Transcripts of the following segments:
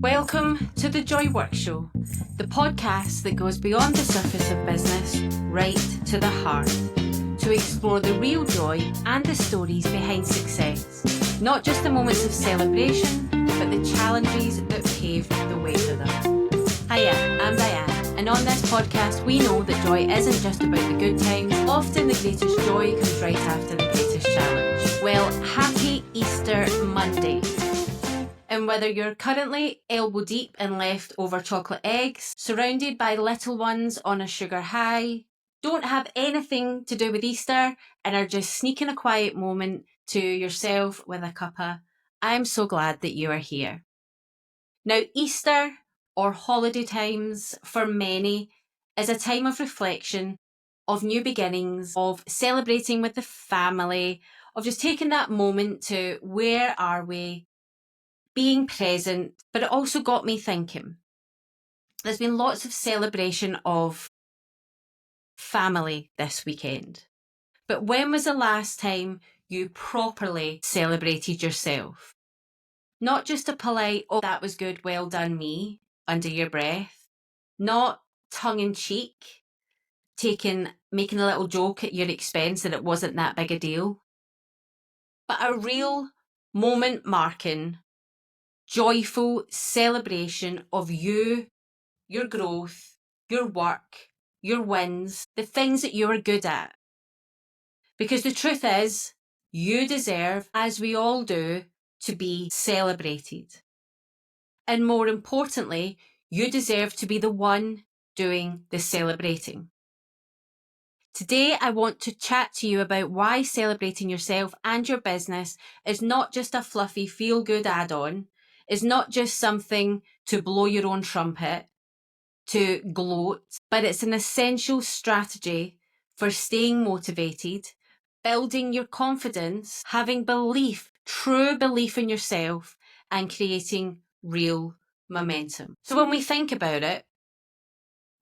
Welcome to the Joy Work Show, the podcast that goes beyond the surface of business, right to the heart, to explore the real joy and the stories behind success. Not just the moments of celebration, but the challenges that paved the way to them. Hiya, I'm Diane, and on this podcast we know that joy isn't just about the good times. Often the greatest joy comes right after the greatest challenge. Well, happy Easter Monday. And whether you're currently elbow deep in leftover chocolate eggs, surrounded by little ones on a sugar high, don't have anything to do with Easter, and are just sneaking a quiet moment to yourself with a cuppa, I'm so glad that you are here. Now, Easter, or holiday times for many, is a time of reflection, of new beginnings, of celebrating with the family, of just taking that moment to where are we, being present. But it also got me thinking. There's been lots of celebration of family this weekend. But when was the last time you properly celebrated yourself? Not just a polite, oh, that was good, well done me, under your breath. Not tongue-in-cheek, making a little joke at your expense that it wasn't that big a deal. But a real moment-marking, joyful celebration of you, your growth, your work, your wins, the things that you are good at. Because the truth is, you deserve, as we all do, to be celebrated. And more importantly, you deserve to be the one doing the celebrating. Today, I want to chat to you about why celebrating yourself and your business is not just a fluffy feel-good add-on, is not just something to blow your own trumpet, to gloat, but it's an essential strategy for staying motivated, building your confidence, having belief, true belief in yourself, and creating real momentum. So when we think about it,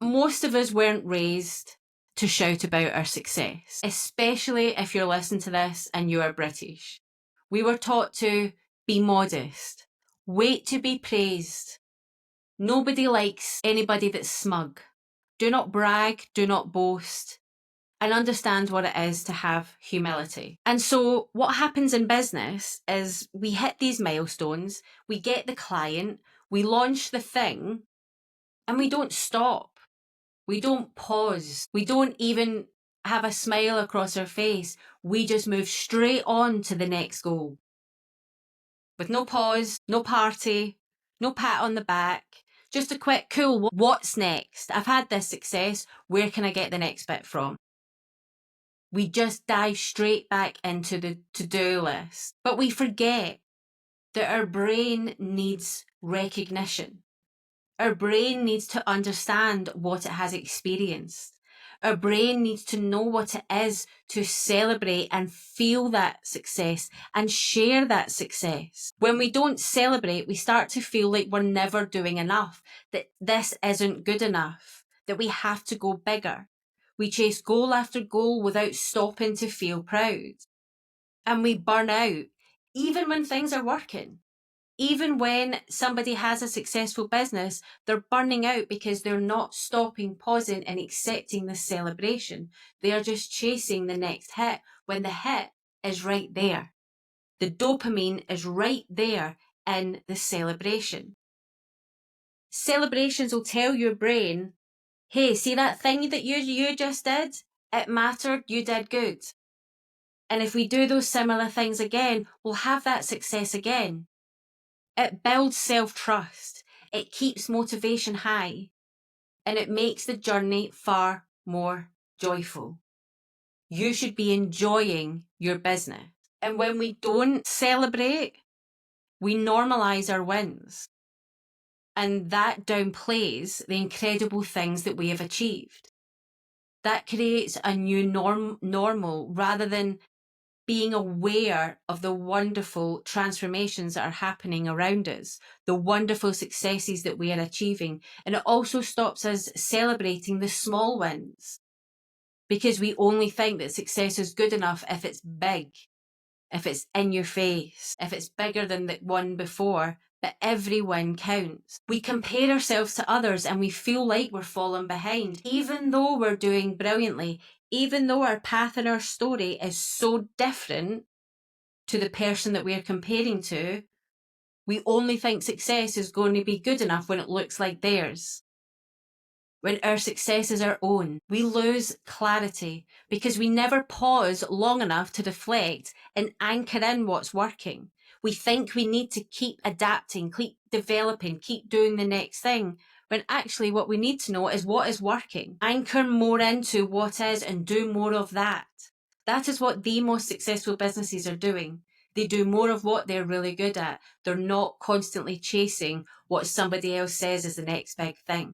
most of us weren't raised to shout about our success, especially if you're listening to this and you are British. We were taught to be modest, wait to be praised. Nobody likes anybody that's smug. Do not brag, do not boast, and understand what it is to have humility. And so what happens in business is we hit these milestones, we get the client, we launch the thing, and we don't stop. We don't pause. We don't even have a smile across our face. We just move straight on to the next goal. With no pause, no party, no pat on the back, just a quick, cool, what's next? I've had this success. Where can I get the next bit from? We just dive straight back into the to-do list. But we forget that our brain needs recognition. Our brain needs to understand what it has experienced. Our brain needs to know what it is to celebrate and feel that success and share that success. When we don't celebrate, we start to feel like we're never doing enough, that this isn't good enough, that we have to go bigger. We chase goal after goal without stopping to feel proud. And we burn out, even when things are working. Even when somebody has a successful business, they're burning out because they're not stopping, pausing, and accepting the celebration. They are just chasing the next hit when the hit is right there. The dopamine is right there in the celebration. Celebrations will tell your brain, hey, see that thing that you just did? It mattered, you did good. And if we do those similar things again, we'll have that success again. It builds self-trust, it keeps motivation high, and it makes the journey far more joyful. You should be enjoying your business. And when we don't celebrate, we normalise our wins. And that downplays the incredible things that we have achieved. That creates a new normal rather than being aware of the wonderful transformations that are happening around us, the wonderful successes that we are achieving. And it also stops us celebrating the small wins because we only think that success is good enough if it's big. if it's in your face, if it's bigger than the one before, but every win counts. We compare ourselves to others and we feel like we're falling behind, even though we're doing brilliantly, even though our path and our story is so different to the person that we're comparing to. We only think success is going to be good enough when it looks like theirs. When our success is our own, we lose clarity because we never pause long enough to reflect and anchor in what's working. We think we need to keep adapting, keep developing, keep doing the next thing, when actually what we need to know is what is working. Anchor more into what is and do more of that. That is what the most successful businesses are doing. They do more of what they're really good at. They're not constantly chasing what somebody else says is the next big thing.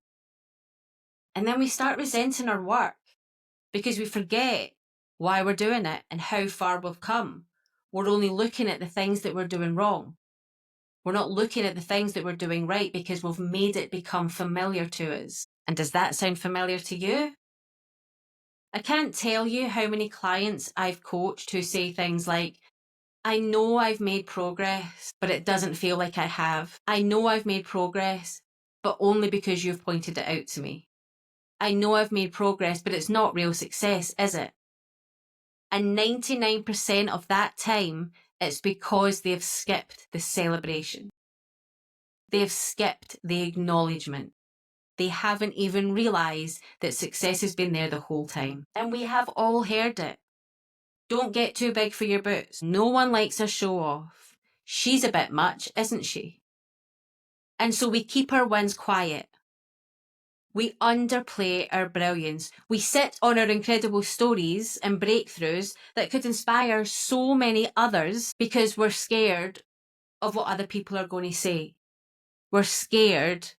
And then we start resenting our work because we forget why we're doing it and how far we've come. We're only looking at the things that we're doing wrong. We're not looking at the things that we're doing right because we've made it become familiar to us. And does that sound familiar to you? I can't tell you how many clients I've coached who say things like, I know I've made progress, but it doesn't feel like I have. I know I've made progress, but only because you've pointed it out to me. I know I've made progress, but it's not real success, is it? And 99% of that time, it's because they've skipped the celebration. They've skipped the acknowledgement. They haven't even realised that success has been there the whole time. And we have all heard it. Don't get too big for your boots. No one likes a show off. She's a bit much, isn't she? And so we keep our wins quiet. We underplay our brilliance. We sit on our incredible stories and breakthroughs that could inspire so many others because we're scared of what other people are going to say. We're scared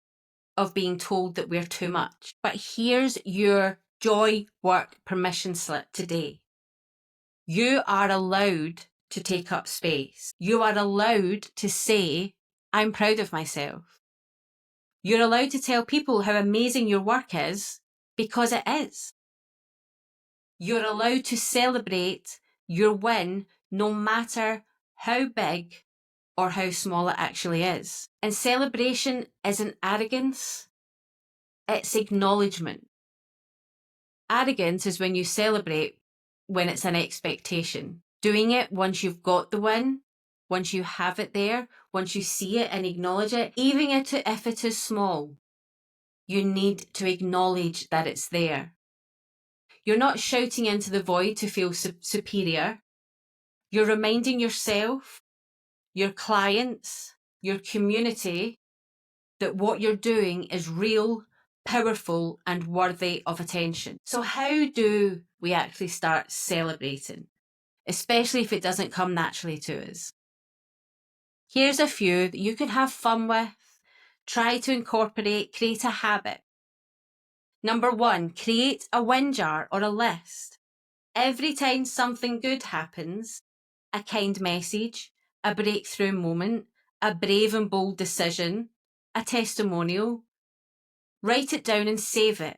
of being told that we're too much. But here's your joy work permission slip today. You are allowed to take up space. You are allowed to say, I'm proud of myself. You're allowed to tell people how amazing your work is because it is. You're allowed to celebrate your win no matter how big or how small it actually is. And celebration isn't arrogance, it's acknowledgement. Arrogance is when you celebrate when it's an expectation. Doing it once you've got the win, once you have it there, once you see it and acknowledge it, even if it is small, you need to acknowledge that it's there. You're not shouting into the void to feel superior. You're reminding yourself, your clients, your community, that what you're doing is real, powerful, and worthy of attention. So how do we actually start celebrating, especially if it doesn't come naturally to us? Here's a few that you can have fun with. Try to incorporate, create a habit. Number 1, create a win jar or a list. Every time something good happens, a kind message, a breakthrough moment, a brave and bold decision, a testimonial, write it down and save it.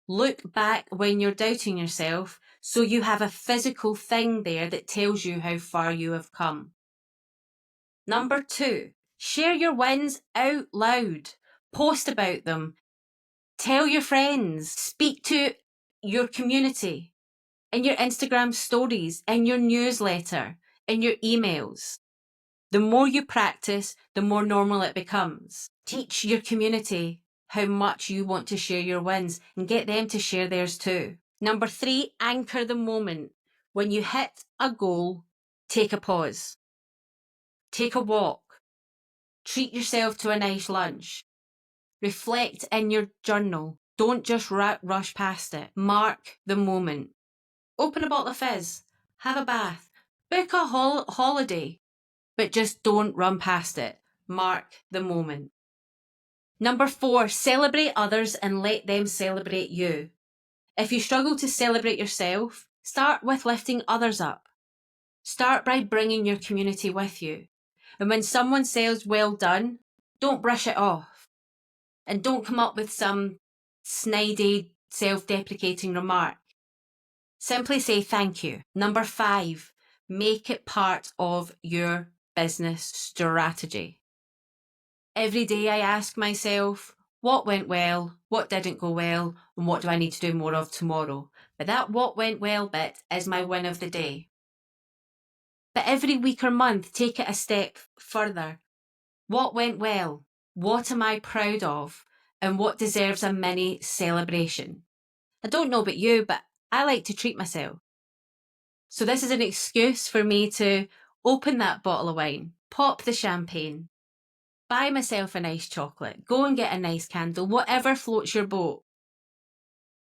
Look back when you're doubting yourself so you have a physical thing there that tells you how far you have come. Number 2, share your wins out loud. Post about them. Tell your friends. Speak to your community in your Instagram stories, in your newsletter, in your emails. The more you practice, the more normal it becomes. Teach your community how much you want to share your wins and get them to share theirs too. Number 3, anchor the moment. When you hit a goal, take a pause. Take a walk. Treat yourself to a nice lunch. Reflect in your journal. Don't just rush past it. Mark the moment. Open a bottle of fizz. Have a bath. Book a holiday. But just don't run past it. Mark the moment. Number 4, celebrate others and let them celebrate you. If you struggle to celebrate yourself, start with lifting others up. Start by bringing your community with you. And when someone says well done, don't brush it off. And don't come up with some snidey, self-deprecating remark. Simply say thank you. Number 5, Make it part of your business strategy. Every day I ask myself, what went well, what didn't go well, and what do I need to do more of tomorrow? But that what went well bit is my win of the day. But every week or month, take it a step further. What went well? What am I proud of? And what deserves a mini celebration? I don't know about you, but I like to treat myself. So this is an excuse for me to open that bottle of wine, pop the champagne, buy myself a nice chocolate, go and get a nice candle, whatever floats your boat.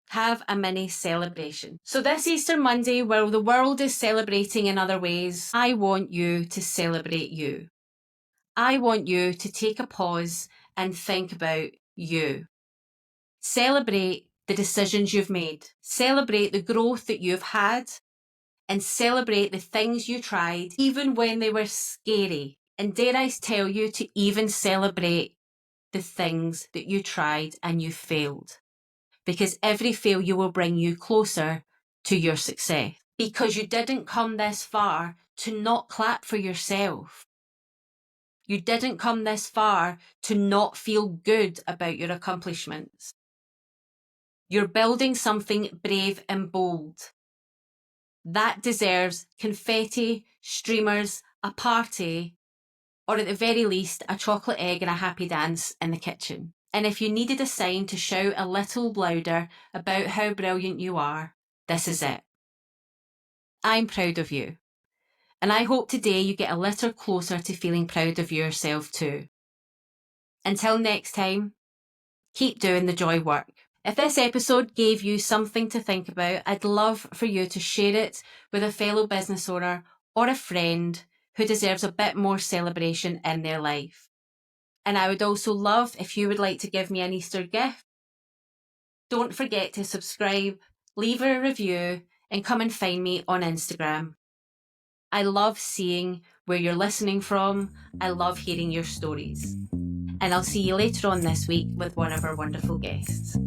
Have a mini celebration. So this Easter Monday, while the world is celebrating in other ways, I want you to celebrate you. I want you to take a pause and think about you. Celebrate the decisions you've made. Celebrate the growth that you've had. And celebrate the things you tried, even when they were scary. And dare I tell you to even celebrate the things that you tried and you failed. Because every failure will bring you closer to your success. Because you didn't come this far to not clap for yourself. You didn't come this far to not feel good about your accomplishments. You're building something brave and bold. That deserves confetti, streamers, a party, or at the very least, a chocolate egg and a happy dance in the kitchen. And if you needed a sign to shout a little louder about how brilliant you are, this is it. I'm proud of you. And I hope today you get a little closer to feeling proud of yourself too. Until next time, keep doing the joy work. If this episode gave you something to think about, I'd love for you to share it with a fellow business owner or a friend who deserves a bit more celebration in their life. And I would also love if you would like to give me an Easter gift. Don't forget to subscribe, leave a review, and come and find me on Instagram. I love seeing where you're listening from. I love hearing your stories. And I'll see you later on this week with one of our wonderful guests.